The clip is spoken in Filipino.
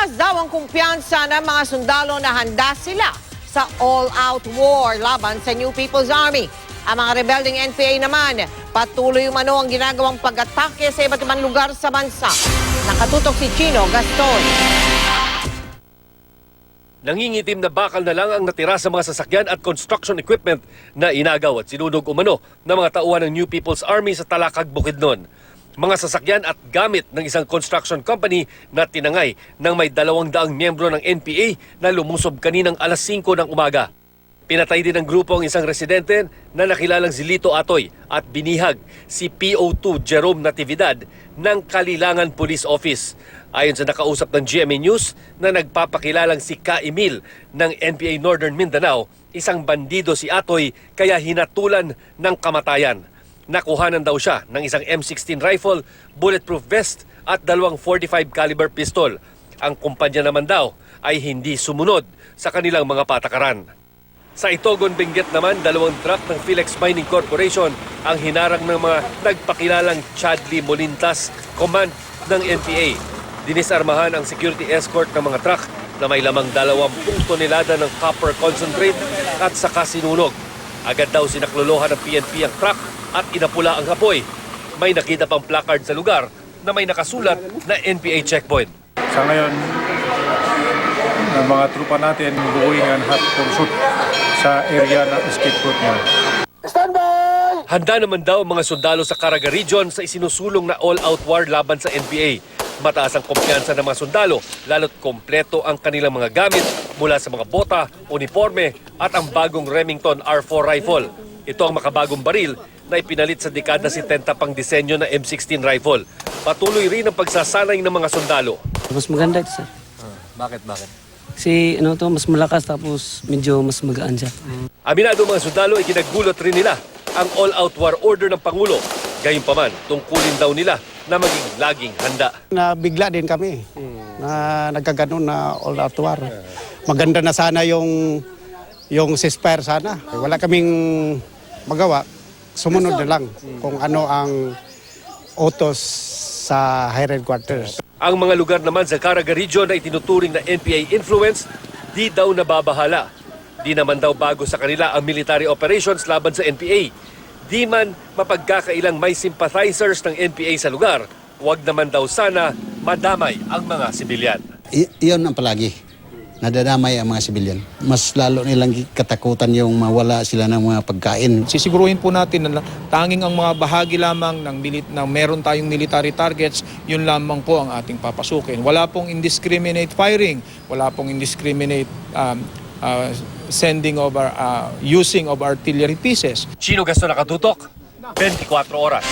Tumaas daw ang kumpiyansa ng mga sundalo na handa sila sa all-out war laban sa New People's Army. Ang mga rebelding NPA naman, patuloy umano ang ginagawang pag-atake sa iba't ibang lugar sa bansa. Nakatutok si Chino Gaston. Nangingitim na bakal na lang ang natira sa mga sasakyan at construction equipment na inagaw at sinunog umano ng mga tauhan ng New People's Army sa Talakag, Bukidnon. Mga sasakyan at gamit ng isang construction company na tinangay ng may 200 miyembro ng NPA na lumusob kaninang alas 5 ng umaga. Pinatay din ng grupo ang isang residente na nakilalang si Lito Atoy at binihag si PO2 Jerome Natividad ng Kalilangan Police Office. Ayon sa nakausap ng GMA News na nagpapakilalang si Ka Emil ng NPA Northern Mindanao, isang bandido si Atoy kaya hinatulan ng kamatayan. Nakuhanan daw siya ng isang M16 rifle, bulletproof vest at 2 .45 caliber pistol. Ang kumpanya naman daw ay hindi sumunod sa kanilang mga patakaran. Sa Itogon, Benguet naman, 2 truck ng Philex Mining Corporation ang hinarang ng mga nagpakilalang Chadley Molintas, command ng NPA. Dinisarmahan ang security escort ng mga truck na may lamang 20 tonelada ng copper concentrate at saka sinunog. Agad daw sinaklolohan ng PNP ang truck at inapula ang apoy. May nakita pang placard sa lugar na may nakasulat na NPA checkpoint. Sa ngayon, ang mga trupa natin buuing ang hot pursuit sa area na escape route niya. Handa naman daw ang mga sundalo sa Caraga Region sa isinusulong na all-out war laban sa NPA. Mataas ang kumpiyansa ng mga sundalo, lalo't kompleto ang kanilang mga gamit mula sa mga bota, uniforme at ang bagong Remington R4 rifle. Ito ang makabagong baril na ipinalit sa dekada 70 pang disenyo na M16 rifle. Patuloy rin ang pagsasanay ng mga sundalo. Mas maganda ito, sir. Bakit? Kasi mas malakas tapos medyo mas magaan siya. Aminado mga sundalo ay kinagulot rin nila ang all-out war order ng Pangulo. Gayunpaman, tungkulin daw nila na maging laging handa. Nabigla din kami na nagkaganon na all-out war. Maganda na sana yung ceasefire sana. Wala kaming magawa. Sumunod na lang kung ano ang utos sa high headquarters. Ang mga lugar naman sa Caraga Region na itinuturing na NPA influence, di daw nababahala. Di naman daw bago sa kanila ang military operations laban sa NPA. Di man mapagkakailang may sympathizers ng NPA sa lugar, huwag naman daw sana madamay ang mga sibilyan. Iyon ang palagi, nadadamay ang mga sibilyan. Mas lalo nilang katakutan yung mawala sila ng mga pagkain. Sisiguruhin po natin na tanging ang mga bahagi lamang ng meron tayong military targets, yun lamang po ang ating papasukin. Wala pong indiscriminate firing, wala pong indiscriminate using of artillery pieces. Chino Gaston, Nakatutok, 24 oras.